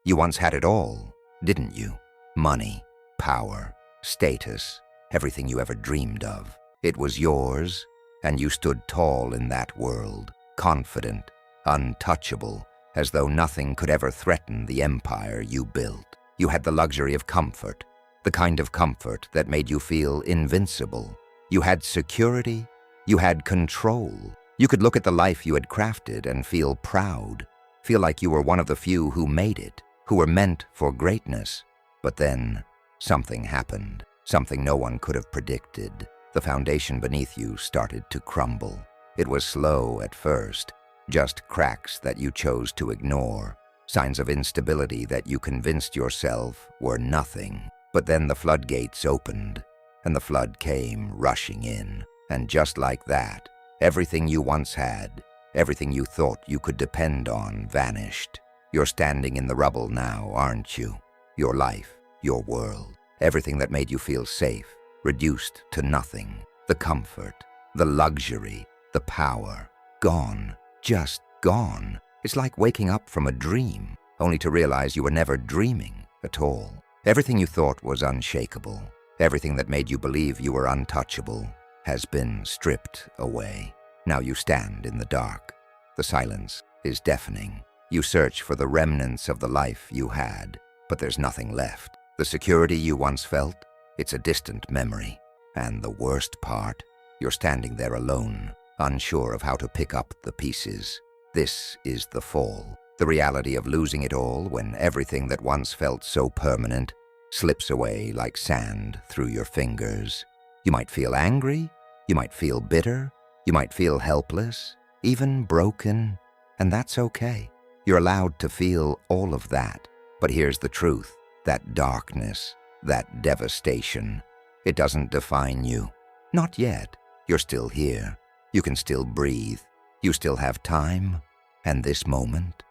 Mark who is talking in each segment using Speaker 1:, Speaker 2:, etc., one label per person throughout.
Speaker 1: You once had it all, didn't you? Money, power, status, everything you ever dreamed of. It was yours, and you stood tall in that world, confident, untouchable, as though nothing could ever threaten the empire you built. You had the luxury of comfort, the kind of comfort that made you feel invincible. You had security, you had control. You could look at the life you had crafted and feel proud, feel like you were one of the few who made it, who were meant for greatness. But then, something happened, something no one could have predicted. The foundation beneath you started to crumble. It was slow at first, just cracks that you chose to ignore, signs of instability that you convinced yourself were nothing. But then the floodgates opened, and the flood came rushing in. And just like that, everything you once had, everything you thought you could depend on, vanished. You're standing in the rubble now, aren't you? Your life, your world, everything that made you feel safe, reduced to nothing. The comfort, the luxury, the power, gone, just gone. It's like waking up from a dream, only to realize you were never dreaming at all. Everything you thought was unshakable, everything that made you believe you were untouchable, has been stripped away. Now you stand in the dark. The silence is deafening. You search for the remnants of the life you had, but there's nothing left. The security you once felt, it's a distant memory. And the worst part, you're standing there alone, unsure of how to pick up the pieces. This is the fall, the reality of losing it all when everything that once felt so permanent slips away like sand through your fingers. You might feel angry, you might feel bitter, you might feel helpless, even broken, and that's okay. You're allowed to feel all of that. But here's the truth, that darkness, that devastation, it doesn't define you. Not yet. You're still here. You can still breathe. You still have time. And this moment,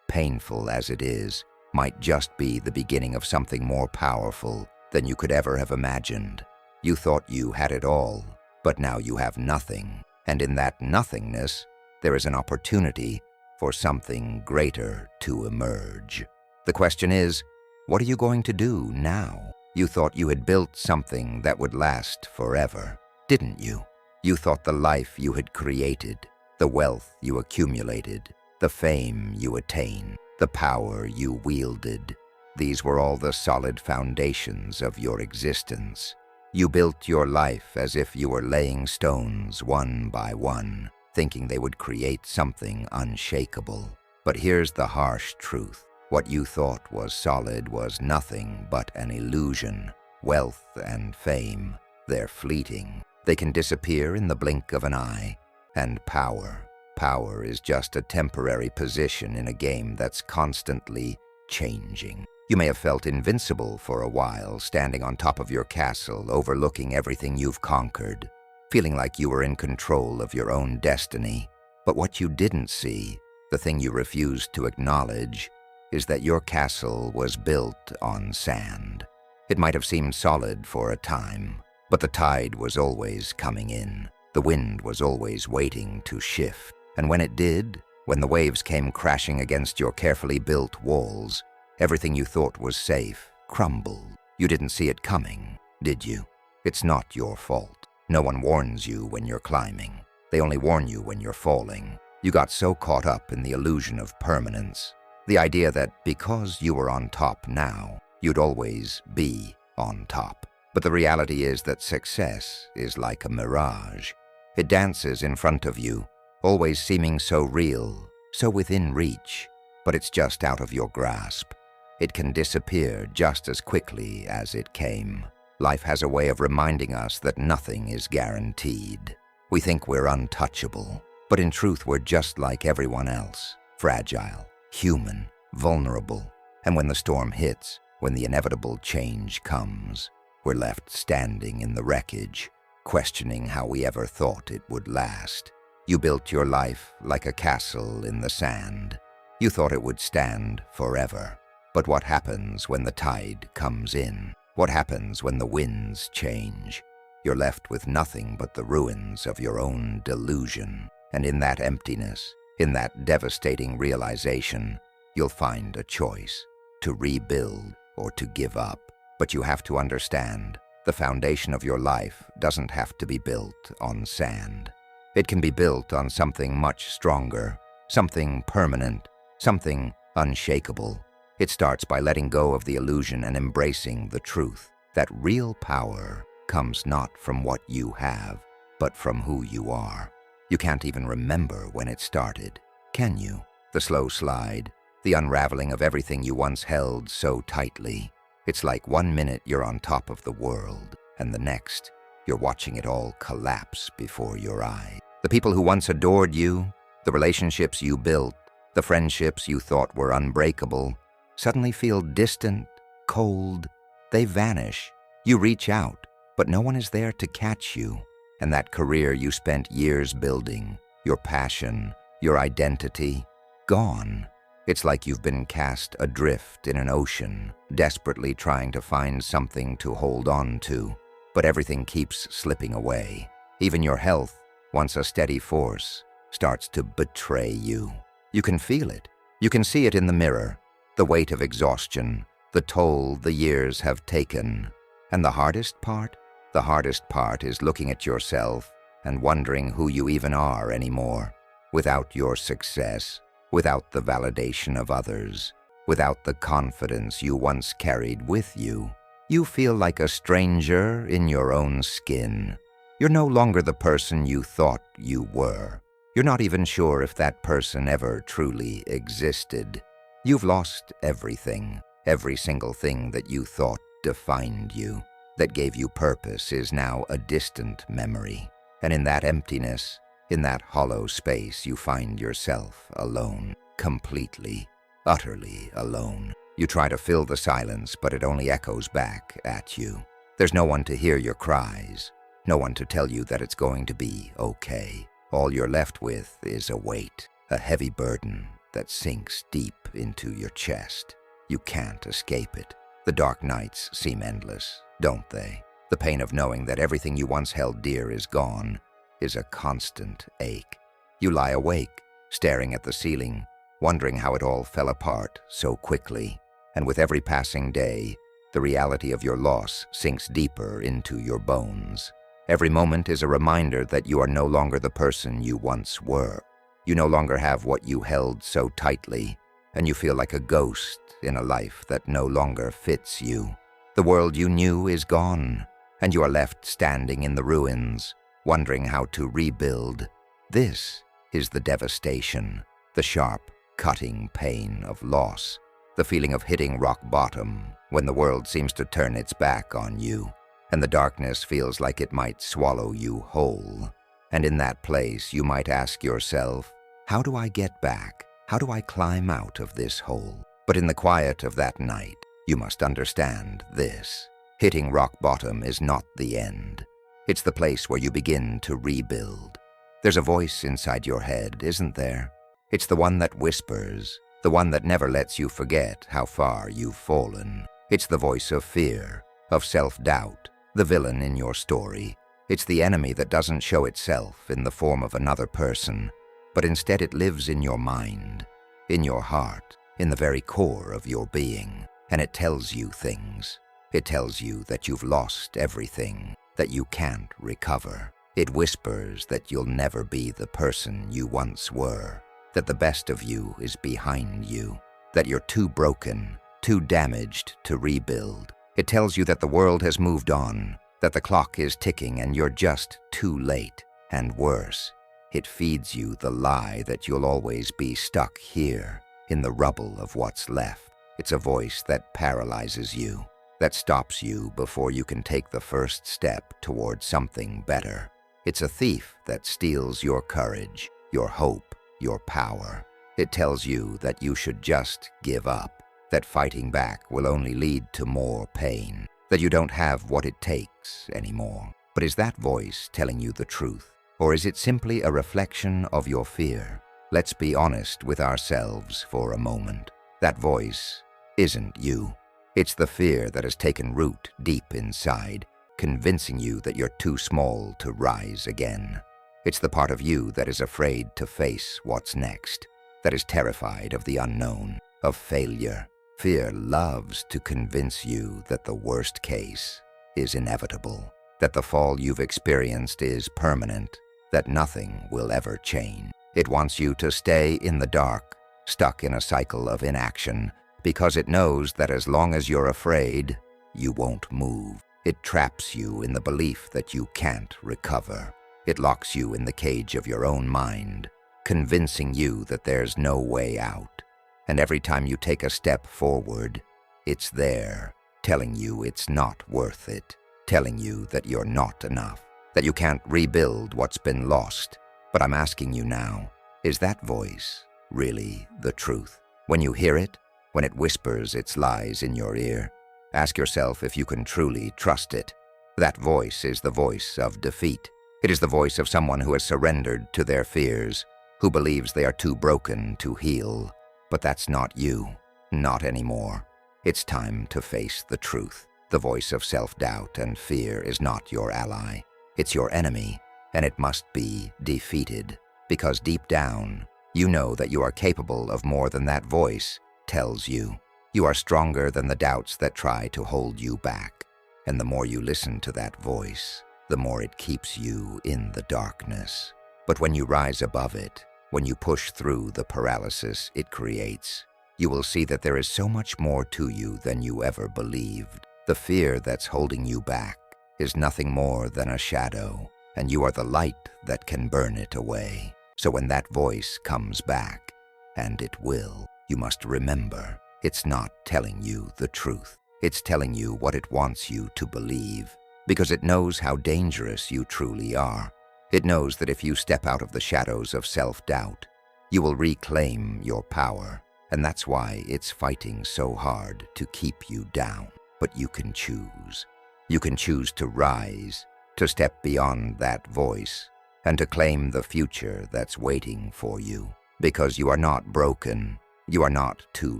Speaker 1: painful as it is, might just be the beginning of something more powerful than you could ever have imagined. You thought you had it all, but now you have nothing. And in that nothingness, there is an opportunity for something greater to emerge. The question is, what are you going to do now? You thought you had built something that would last forever, didn't you? You thought the life you had created, the wealth you accumulated, the fame you attained, the power you wielded, these were all the solid foundations of your existence. You built your life as if you were laying stones one by one, thinking they would create something unshakable. But here's the harsh truth. What you thought was solid was nothing but an illusion. Wealth and fame, they're fleeting. They can disappear in the blink of an eye. And power is just a temporary position in a game that's constantly changing. You may have felt invincible for a while, standing on top of your castle, overlooking everything you've conquered, feeling like you were in control of your own destiny. But what you didn't see, the thing you refused to acknowledge, is that your castle was built on sand. It might have seemed solid for a time, but the tide was always coming in. The wind was always waiting to shift. And when it did, when the waves came crashing against your carefully built walls, everything you thought was safe crumbled. You didn't see it coming, did you? It's not your fault. No one warns you when you're climbing. They only warn you when you're falling. You got so caught up in the illusion of permanence, the idea that because you were on top now, you'd always be on top. But the reality is that success is like a mirage. It dances in front of you, always seeming so real, so within reach, but it's just out of your grasp. It can disappear just as quickly as it came. Life has a way of reminding us that nothing is guaranteed. We think we're untouchable, but in truth we're just like everyone else, fragile, human, vulnerable. And when the storm hits, when the inevitable change comes, we're left standing in the wreckage, questioning how we ever thought it would last. You built your life like a castle in the sand. You thought it would stand forever. But what happens when the tide comes in? What happens when the winds change? You're left with nothing but the ruins of your own delusion. And in that emptiness, in that devastating realization, you'll find a choice: to rebuild or to give up. But you have to understand, the foundation of your life doesn't have to be built on sand. It can be built on something much stronger, something permanent, something unshakable. It starts by letting go of the illusion and embracing the truth that real power comes not from what you have, but from who you are. You can't even remember when it started, can you? The slow slide, the unraveling of everything you once held so tightly. It's like 1 minute you're on top of the world, and the next, you're watching it all collapse before your eyes. The people who once adored you, the relationships you built, the friendships you thought were unbreakable, suddenly feel distant, cold. They vanish. You reach out, but no one is there to catch you. And that career you spent years building, your passion, your identity, gone. It's like you've been cast adrift in an ocean, desperately trying to find something to hold on to. But everything keeps slipping away. Even your health, once a steady force, starts to betray you. You can feel it. You can see it in the mirror. The weight of exhaustion, the toll the years have taken. And the hardest part? The hardest part is looking at yourself and wondering who you even are anymore. Without your success, without the validation of others, without the confidence you once carried with you, you feel like a stranger in your own skin. You're no longer the person you thought you were. You're not even sure if that person ever truly existed. You've lost everything. Every single thing that you thought defined you, that gave you purpose, is now a distant memory. And in that emptiness, in that hollow space, you find yourself alone, completely, utterly alone. You try to fill the silence, but it only echoes back at you. There's no one to hear your cries, no one to tell you that it's going to be okay. All you're left with is a weight, a heavy burden that sinks deep into your chest. You can't escape it. The dark nights seem endless, don't they? The pain of knowing that everything you once held dear is gone is a constant ache. You lie awake, staring at the ceiling, wondering how it all fell apart so quickly. And with every passing day, the reality of your loss sinks deeper into your bones. Every moment is a reminder that you are no longer the person you once were. You no longer have what you held so tightly, and you feel like a ghost in a life that no longer fits you. The world you knew is gone, and you are left standing in the ruins, wondering how to rebuild. This is the devastation, the sharp, cutting pain of loss, the feeling of hitting rock bottom when the world seems to turn its back on you, and the darkness feels like it might swallow you whole. And in that place, you might ask yourself, how do I get back? How do I climb out of this hole? But in the quiet of that night, you must understand this. Hitting rock bottom is not the end. It's the place where you begin to rebuild. There's a voice inside your head, isn't there? It's the one that whispers, the one that never lets you forget how far you've fallen. It's the voice of fear, of self-doubt, the villain in your story. It's the enemy that doesn't show itself in the form of another person, but instead it lives in your mind, in your heart, in the very core of your being. And it tells you things. It tells you that you've lost everything, that you can't recover. It whispers that you'll never be the person you once were, that the best of you is behind you, that you're too broken, too damaged to rebuild. It tells you that the world has moved on, that the clock is ticking and you're just too late. And worse, it feeds you the lie that you'll always be stuck here, in the rubble of what's left. It's a voice that paralyzes you, that stops you before you can take the first step toward something better. It's a thief that steals your courage, your hope, your power. It tells you that you should just give up, that fighting back will only lead to more pain, that you don't have what it takes anymore. But is that voice telling you the truth, or is it simply a reflection of your fear? Let's be honest with ourselves for a moment. That voice isn't you. It's the fear that has taken root deep inside, convincing you that you're too small to rise again. It's the part of you that is afraid to face what's next, that is terrified of the unknown. of failure. Fear loves to convince you that the worst case is inevitable, that the fall you've experienced is permanent, that nothing will ever change. It wants you to stay in the dark, stuck in a cycle of inaction, because it knows that as long as you're afraid, you won't move. It traps you in the belief that you can't recover. It locks you in the cage of your own mind, convincing you that there's no way out. And every time you take a step forward, it's there, telling you it's not worth it, telling you that you're not enough, that you can't rebuild what's been lost. But I'm asking you now, is that voice really the truth? When you hear it, when it whispers its lies in your ear, ask yourself if you can truly trust it. That voice is the voice of defeat. It is the voice of someone who has surrendered to their fears, who believes they are too broken to heal. But that's not you, not anymore. It's time to face the truth. The voice of self-doubt and fear is not your ally. It's your enemy, and it must be defeated. Because deep down, you know that you are capable of more than that voice tells you. You are stronger than the doubts that try to hold you back. And the more you listen to that voice, the more it keeps you in the darkness. But when you rise above it, when you push through the paralysis it creates, you will see that there is so much more to you than you ever believed. The fear that's holding you back is nothing more than a shadow, and you are the light that can burn it away. So when that voice comes back, and it will, you must remember, it's not telling you the truth. It's telling you what it wants you to believe, because it knows how dangerous you truly are. It knows that if you step out of the shadows of self-doubt, you will reclaim your power, and that's why it's fighting so hard to keep you down. But you can choose. You can choose to rise, to step beyond that voice, and to claim the future that's waiting for you. Because you are not broken, you are not too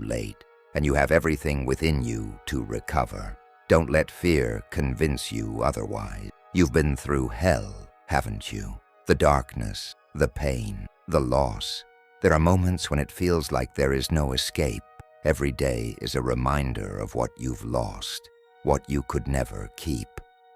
Speaker 1: late, and you have everything within you to recover. Don't let fear convince you otherwise. You've been through hell, haven't you? The darkness, the pain, the loss. There are moments when it feels like there is no escape. Every day is a reminder of what you've lost, what you could never keep.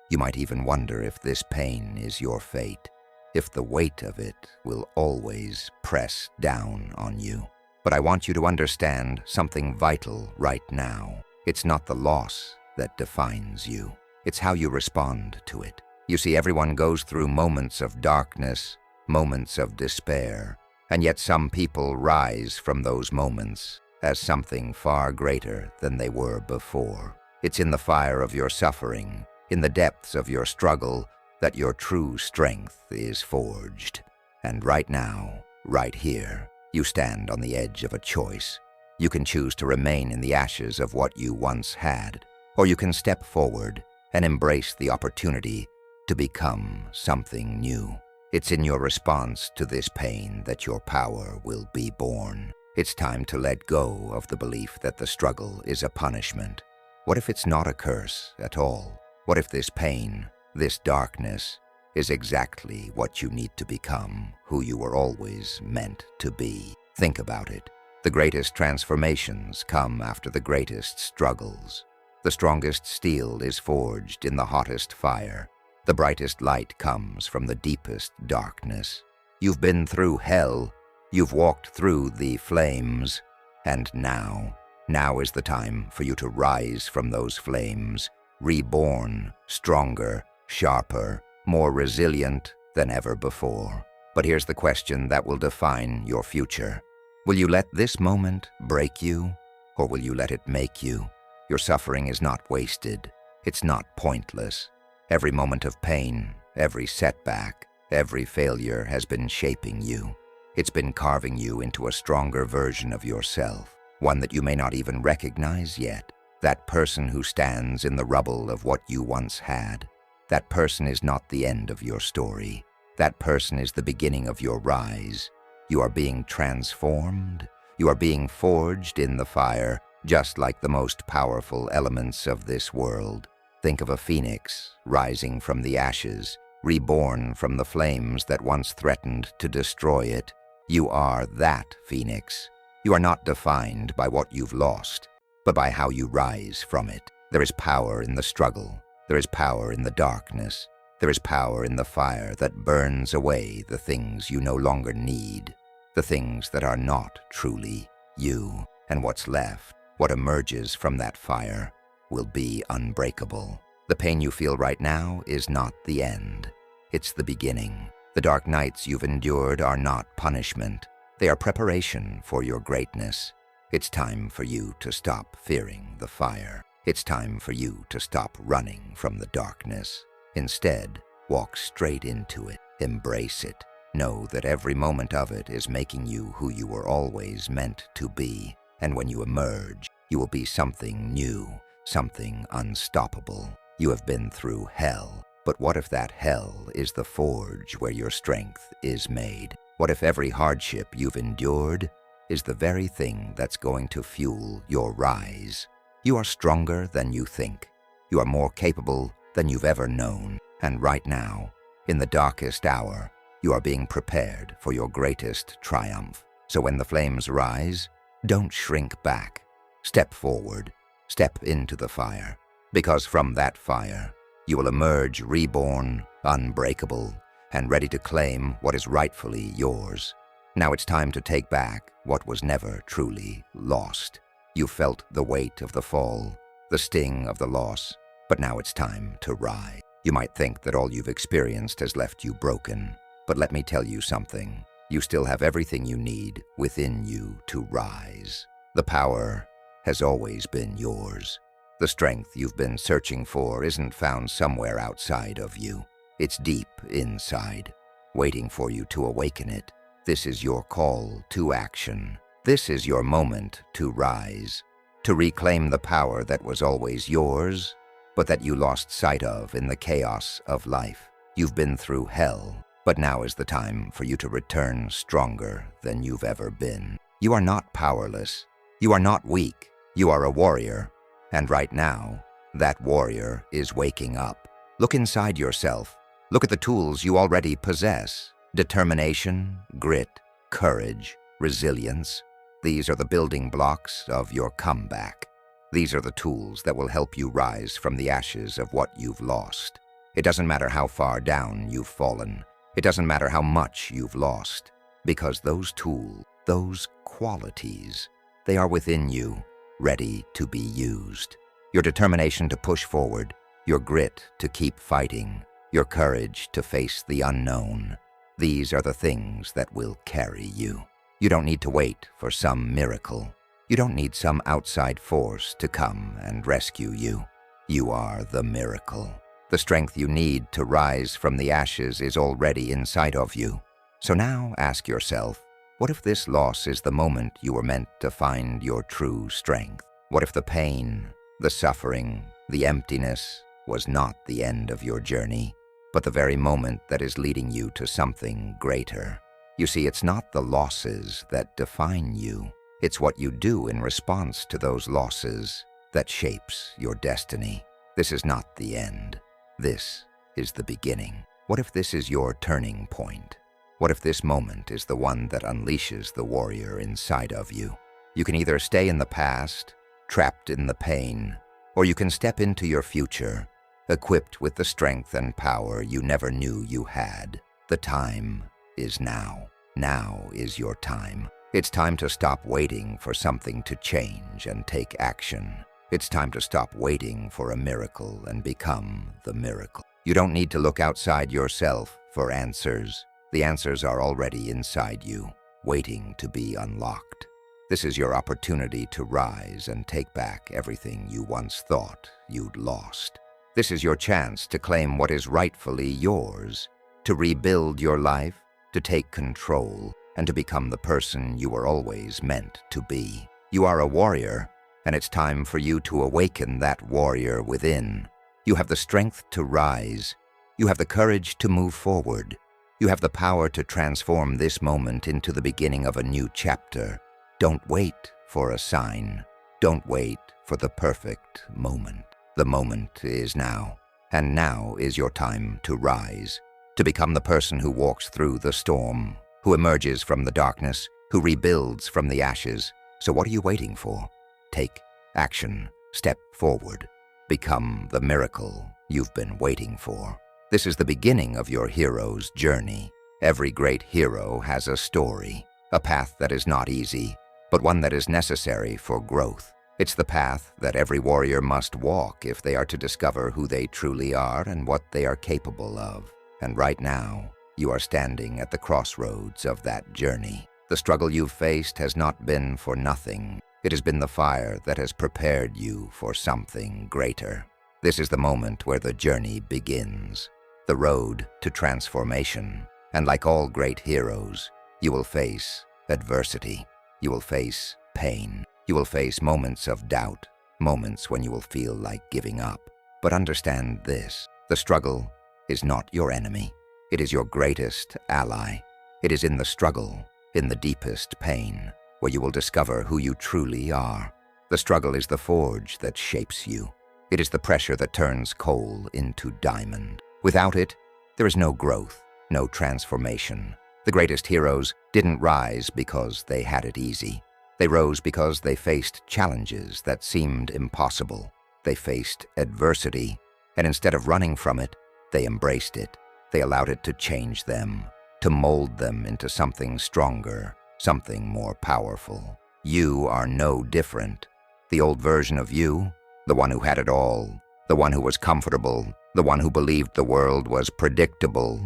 Speaker 1: You might even wonder if this pain is your fate, if the weight of it will always press down on you. But I want you to understand something vital right now. It's not the loss that defines you. It's how you respond to it. You see, everyone goes through moments of darkness, moments of despair, and yet some people rise from those moments as something far greater than they were before. It's in the fire of your suffering, in the depths of your struggle, that your true strength is forged. And right now, right here, you stand on the edge of a choice. You can choose to remain in the ashes of what you once had, or you can step forward and embrace the opportunity to become something new. It's in your response to this pain that your power will be born. It's time to let go of the belief that the struggle is a punishment. What if it's not a curse at all? What if this pain, this darkness, is exactly what you need to become, who you were always meant to be? Think about it. The greatest transformations come after the greatest struggles. The strongest steel is forged in the hottest fire. The brightest light comes from the deepest darkness. You've been through hell. You've walked through the flames. And now is the time for you to rise from those flames, reborn, stronger, sharper, more resilient than ever before. But here's the question that will define your future. Will you let this moment break you, or will you let it make you? Your suffering is not wasted. It's not pointless. Every moment of pain, every setback, every failure has been shaping you. It's been carving you into a stronger version of yourself, one that you may not even recognize yet. That person who stands in the rubble of what you once had. That person is not the end of your story. That person is the beginning of your rise. You are being transformed. You are being forged in the fire, just like the most powerful elements of this world. Think of a phoenix rising from the ashes, reborn from the flames that once threatened to destroy it. You are that phoenix. You are not defined by what you've lost, but by how you rise from it. There is power in the struggle. There is power in the darkness. There is power in the fire that burns away the things you no longer need, the things that are not truly you. And what's left, what emerges from that fire, will be unbreakable. The pain you feel right now is not the end. It's the beginning. The dark nights you've endured are not punishment. They are preparation for your greatness. It's time for you to stop fearing the fire. It's time for you to stop running from the darkness. Instead, walk straight into it. Embrace it. Know that every moment of it is making you who you were always meant to be. And when you emerge, you will be something new, something unstoppable. You have been through hell, but what if that hell is the forge where your strength is made? What if every hardship you've endured is the very thing that's going to fuel your rise? You are stronger than you think. You are more capable than you've ever known. And right now, in the darkest hour, you are being prepared for your greatest triumph. So when the flames rise, don't shrink back. Step forward. Step into the fire. Because from that fire, you will emerge reborn, unbreakable, and ready to claim what is rightfully yours. Now it's time to take back what was never truly lost. You felt the weight of the fall, the sting of the loss, but now it's time to rise. You might think that all you've experienced has left you broken, but let me tell you something. You still have everything you need within you to rise. The power has always been yours. The strength you've been searching for isn't found somewhere outside of you. It's deep inside, waiting for you to awaken it. This is your call to action. This is your moment to rise, to reclaim the power that was always yours, but that you lost sight of in the chaos of life. You've been through hell, but now is the time for you to return stronger than you've ever been. You are not powerless. You are not weak. You are a warrior. And right now, that warrior is waking up. Look inside yourself. Look at the tools you already possess. Determination, grit, courage, resilience. These are the building blocks of your comeback. These are the tools that will help you rise from the ashes of what you've lost. It doesn't matter how far down you've fallen. It doesn't matter how much you've lost. Because those tools, those qualities, they are within you, ready to be used. Your determination to push forward, your grit to keep fighting, your courage to face the unknown. These are the things that will carry you. You don't need to wait for some miracle. You don't need some outside force to come and rescue you. You are the miracle. The strength you need to rise from the ashes is already inside of you. So now ask yourself, what if this loss is the moment you were meant to find your true strength? What if the pain, the suffering, the emptiness was not the end of your journey, but the very moment that is leading you to something greater? You see, it's not the losses that define you. It's what you do in response to those losses that shapes your destiny. This is not the end. This is the beginning. What if this is your turning point? What if this moment is the one that unleashes the warrior inside of you? You can either stay in the past, trapped in the pain, or you can step into your future, equipped with the strength and power you never knew you had. The time is now. Now is your time. It's time to stop waiting for something to change and take action. It's time to stop waiting for a miracle and become the miracle. You don't need to look outside yourself for answers. The answers are already inside you, waiting to be unlocked. This is your opportunity to rise and take back everything you once thought you'd lost. This is your chance to claim what is rightfully yours, to rebuild your life, to take control, and to become the person you were always meant to be. You are a warrior, and it's time for you to awaken that warrior within. You have the strength to rise. You have the courage to move forward. You have the power to transform this moment into the beginning of a new chapter. Don't wait for a sign. Don't wait for the perfect moment. The moment is now, and now is your time to rise, to become the person who walks through the storm, who emerges from the darkness, who rebuilds from the ashes, So what are you waiting for? Take action. Step forward. Become the miracle you've been waiting for. This is the beginning of your hero's journey. Every great hero has a story, a path that is not easy, but one that is necessary for growth. It's the path that every warrior must walk if they are to discover who they truly are and what they are capable of. And right now, you are standing at the crossroads of that journey. The struggle you've faced has not been for nothing. It has been the fire that has prepared you for something greater. This is the moment where the journey begins, the road to transformation. And like all great heroes, you will face adversity. You will face pain. You will face moments of doubt, moments when you will feel like giving up. But understand this, the struggle is not your enemy. It is your greatest ally. It is in the struggle, in the deepest pain, where you will discover who you truly are. The struggle is the forge that shapes you. It is the pressure that turns coal into diamond. Without it, there is no growth, no transformation. The greatest heroes didn't rise because they had it easy. They rose because they faced challenges that seemed impossible. They faced adversity, and instead of running from it, they embraced it. They allowed it to change them, to mold them into something stronger, something more powerful. You are no different. The old version of you, the one who had it all, the one who was comfortable, the one who believed the world was predictable,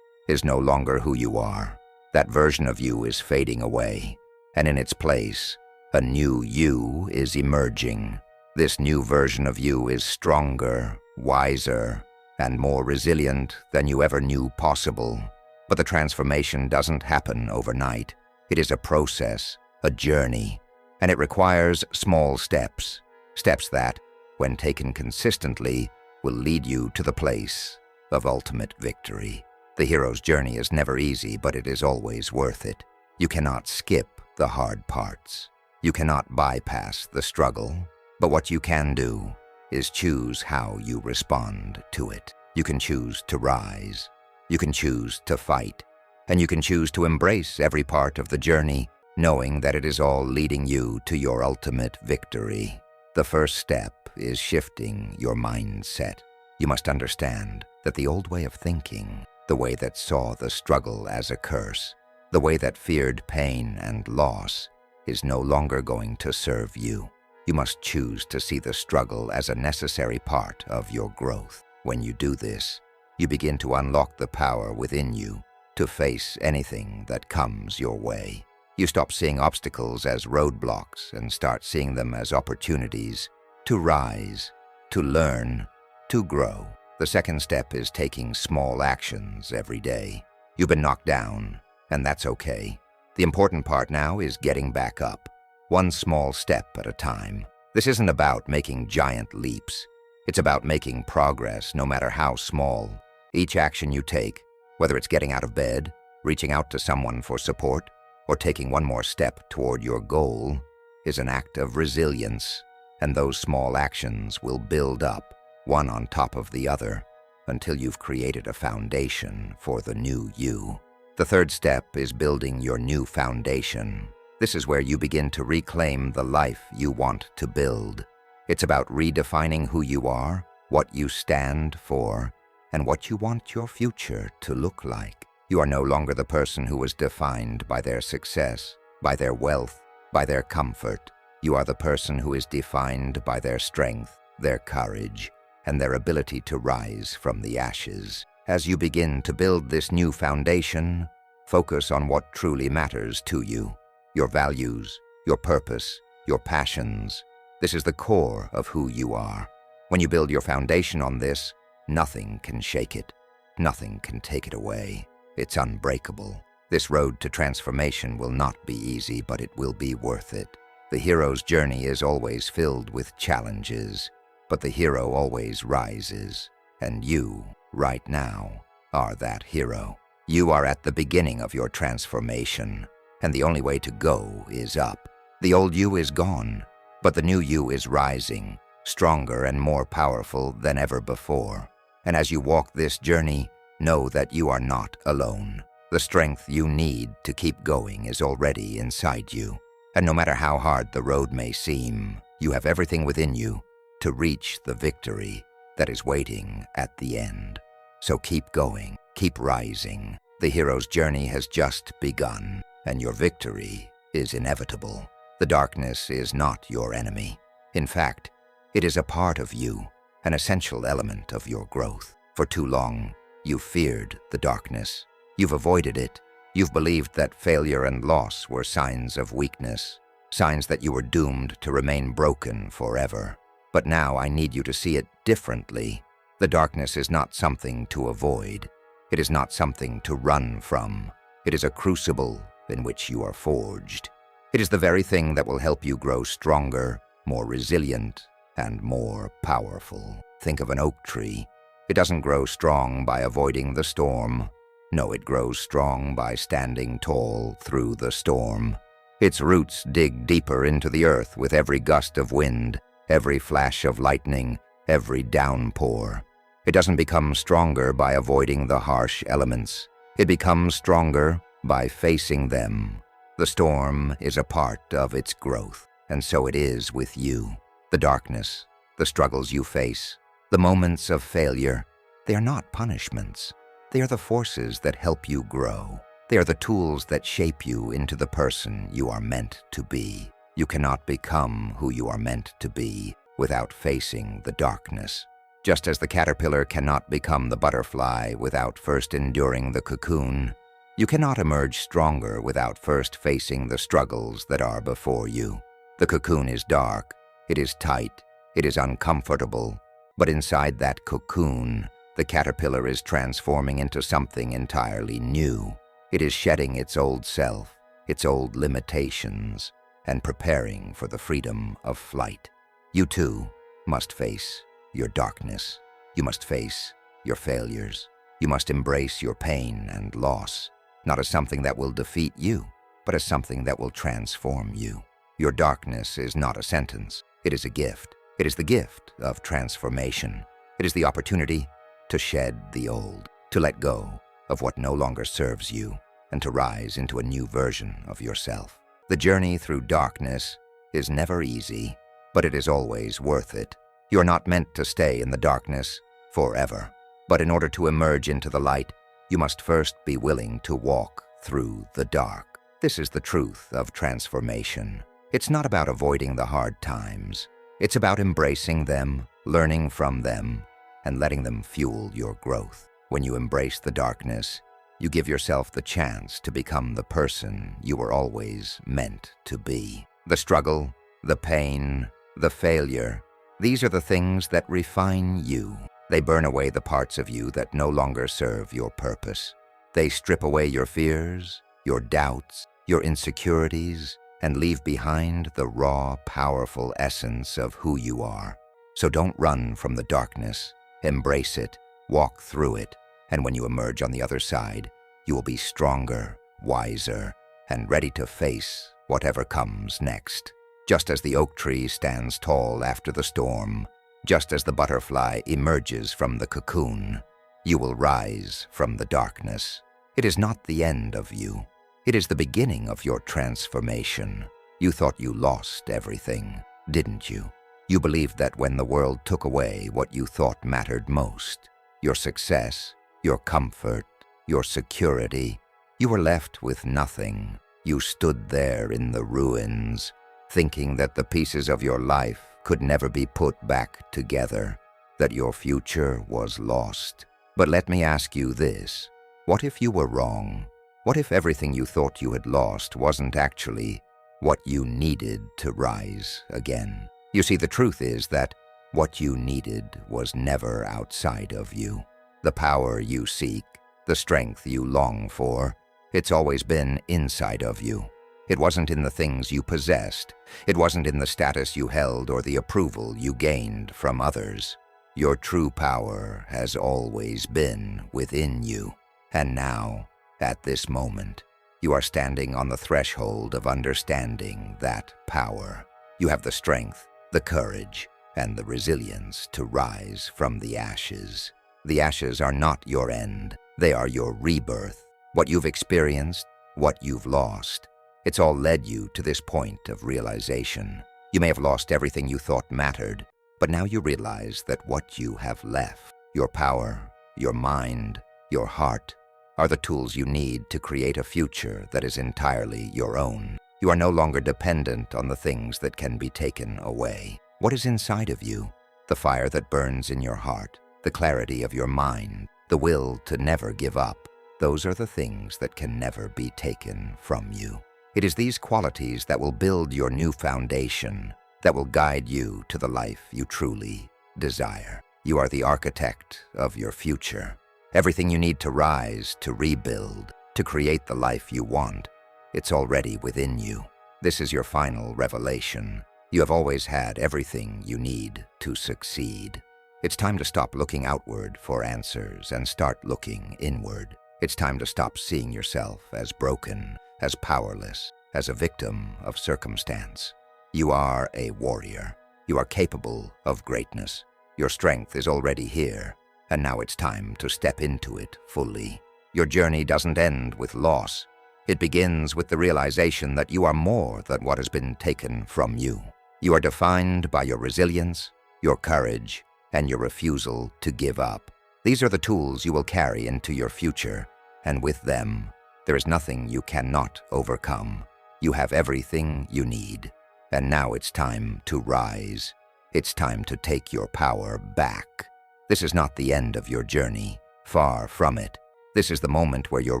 Speaker 1: is no longer who you are. That version of you is fading away, and in its place, a new you is emerging. This new version of you is stronger, wiser, and more resilient than you ever knew possible. But the transformation doesn't happen overnight. It is a process, a journey, and it requires small steps. Steps that, when taken consistently, will lead you to the place of ultimate victory. The hero's journey is never easy, but it is always worth it. You cannot skip the hard parts. You cannot bypass the struggle, but what you can do is choose how you respond to it. You can choose to rise, you can choose to fight, and you can choose to embrace every part of the journey, knowing that it is all leading you to your ultimate victory. The first step is shifting your mindset. You must understand that the old way of thinking, the way that saw the struggle as a curse, the way that feared pain and loss, is no longer going to serve you. You must choose to see the struggle as a necessary part of your growth. When you do this, you begin to unlock the power within you to face anything that comes your way. You stop seeing obstacles as roadblocks and start seeing them as opportunities to rise, to learn, to grow. The second step is taking small actions every day. You've been knocked down, and that's okay. The important part now is getting back up, one small step at a time. This isn't about making giant leaps. It's about making progress, no matter how small. Each action you take, whether it's getting out of bed, reaching out to someone for support, or taking one more step toward your goal, is an act of resilience, and those small actions will build up, one on top of the other, until you've created a foundation for the new you. The third step is building your new foundation. This is where you begin to reclaim the life you want to build. It's about redefining who you are, what you stand for, and what you want your future to look like. You are no longer the person who was defined by their success, by their wealth, by their comfort. You are the person who is defined by their strength, their courage, and their ability to rise from the ashes. As you begin to build this new foundation, focus on what truly matters to you. Your values, your purpose, your passions. This is the core of who you are. When you build your foundation on this, nothing can shake it. Nothing can take it away. It's unbreakable. This road to transformation will not be easy, but it will be worth it. The hero's journey is always filled with challenges, but the hero always rises. And you, right now, are that hero. You are at the beginning of your transformation, and the only way to go is up. The old you is gone, but the new you is rising, stronger and more powerful than ever before. And as you walk this journey, know that you are not alone. The strength you need to keep going is already inside you. And no matter how hard the road may seem, you have everything within you to reach the victory that is waiting at the end. So keep going, keep rising. The hero's journey has just begun, and your victory is inevitable. The darkness is not your enemy. In fact, it is a part of you, an essential element of your growth. For too long, you've feared the darkness. You've avoided it. You've believed that failure and loss were signs of weakness, signs that you were doomed to remain broken forever. But now I need you to see it differently. The darkness is not something to avoid. It is not something to run from. It is a crucible in which you are forged. It is the very thing that will help you grow stronger, more resilient, and more powerful. Think of an oak tree. It doesn't grow strong by avoiding the storm. No, it grows strong by standing tall through the storm. Its roots dig deeper into the earth with every gust of wind, every flash of lightning, every downpour. It doesn't become stronger by avoiding the harsh elements. It becomes stronger by facing them. The storm is a part of its growth, and so it is with you. The darkness, the struggles you face, the moments of failure, they are not punishments. They are the forces that help you grow. They are the tools that shape you into the person you are meant to be. You cannot become who you are meant to be without facing the darkness. Just as the caterpillar cannot become the butterfly without first enduring the cocoon, you cannot emerge stronger without first facing the struggles that are before you. The cocoon is dark, it is tight, it is uncomfortable, but inside that cocoon, the caterpillar is transforming into something entirely new. It is shedding its old self, its old limitations, and preparing for the freedom of flight. You too must face your darkness. You must face your failures. You must embrace your pain and loss, not as something that will defeat you, but as something that will transform you. Your darkness is not a sentence. It is a gift. It is the gift of transformation. It is the opportunity to shed the old, to let go of what no longer serves you, and to rise into a new version of yourself. The journey through darkness is never easy, but it is always worth it. You are not meant to stay in the darkness forever, but in order to emerge into the light, you must first be willing to walk through the dark. This is the truth of transformation. It's not about avoiding the hard times. It's about embracing them, learning from them, and letting them fuel your growth. When you embrace the darkness, you give yourself the chance to become the person you were always meant to be. The struggle, the pain, the failure, these are the things that refine you. They burn away the parts of you that no longer serve your purpose. They strip away your fears, your doubts, your insecurities, and leave behind the raw, powerful essence of who you are. So don't run from the darkness. Embrace it, walk through it, and when you emerge on the other side, you will be stronger, wiser, and ready to face whatever comes next. Just as the oak tree stands tall after the storm, just as the butterfly emerges from the cocoon, you will rise from the darkness. It is not the end of you. It is the beginning of your transformation. You thought you lost everything, didn't you? You believed that when the world took away what you thought mattered most, your success, your comfort, your security, you were left with nothing. You stood there in the ruins, thinking that the pieces of your life could never be put back together, that your future was lost. But let me ask you this. What if you were wrong? What if everything you thought you had lost wasn't actually what you needed to rise again? You see, the truth is that what you needed was never outside of you. The power you seek, the strength you long for, it's always been inside of you. It wasn't in the things you possessed. It wasn't in the status you held or the approval you gained from others. Your true power has always been within you. And now, at this moment, you are standing on the threshold of understanding that power. You have the strength, the courage, and the resilience to rise from the ashes. The ashes are not your end. They are your rebirth. What you've experienced, what you've lost, It's all led you to this point of realization. You may have lost everything you thought mattered, but now you realize that what you have left, your power, your mind, your heart, are the tools you need to create a future that is entirely your own. You are no longer dependent on the things that can be taken away. What is inside of you? The fire that burns in your heart, the clarity of your mind, the will to never give up. Those are the things that can never be taken from you. It is these qualities that will build your new foundation, that will guide you to the life you truly desire. You are the architect of your future. Everything you need to rise, to rebuild, to create the life you want, it's already within you. This is your final revelation. You have always had everything you need to succeed. It's time to stop looking outward for answers and start looking inward. It's time to stop seeing yourself as broken, as powerless, as a victim of circumstance. You are a warrior. You are capable of greatness. Your strength is already here, and now it's time to step into it fully. Your journey doesn't end with loss. It begins with the realization that you are more than what has been taken from you. You are defined by your resilience, your courage, and your refusal to give up. These are the tools you will carry into your future, and with them, there is nothing you cannot overcome. You have everything you need, and now it's time to rise. It's time to take your power back. This is not the end of your journey, far from it. This is the moment where your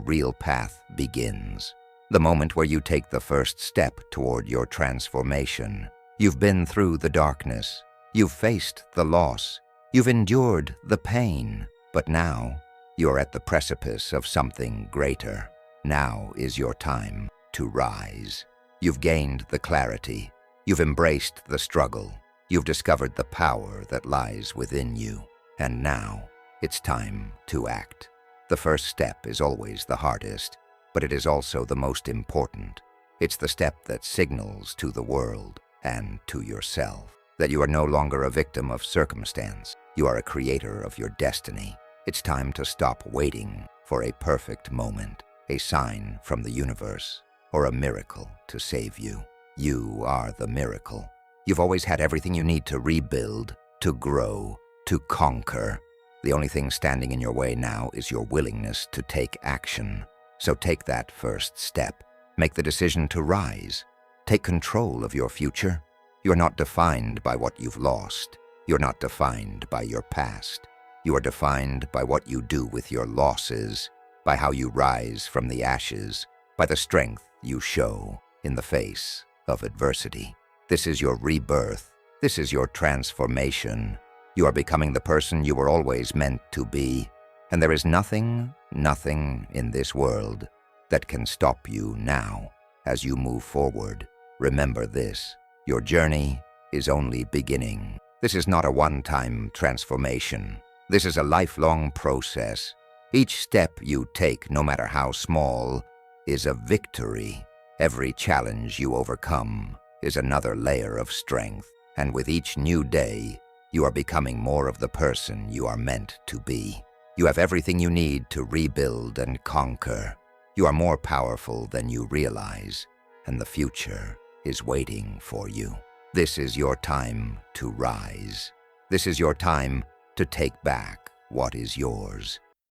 Speaker 1: real path begins, the moment where you take the first step toward your transformation. You've been through the darkness, you've faced the loss, you've endured the pain, but now you're at the precipice of something greater. Now is your time to rise. You've gained the clarity, you've embraced the struggle, you've discovered the power that lies within you, and now it's time to act. The first step is always the hardest, but it is also the most important. It's the step that signals to the world and to yourself that you are no longer a victim of circumstance. You are a creator of your destiny. It's time to stop waiting for a perfect moment, a sign from the universe, or a miracle to save you. You are the miracle. You've always had everything you need to rebuild, to grow, to conquer. The only thing standing in your way now is your willingness to take action. So take that first step. Make the decision to rise. Take control of your future. You're not defined by what you've lost. You're not defined by your past. You are defined by what you do with your losses, by how you rise from the ashes, by the strength you show in the face of adversity. This is your rebirth. This is your transformation. You are becoming the person you were always meant to be, and there is nothing in this world that can stop you now as you move forward. Remember this, your journey is only beginning. This is not a one-time transformation. This is a lifelong process. Each step you take, no matter how small, is a victory. Every challenge you overcome is another layer of strength, and with each new day, you are becoming more of the person you are meant to be. You have everything you need to rebuild and conquer. You are more powerful than you realize, and the future is waiting for you. This is your time to rise. This is your time to take back what is yours.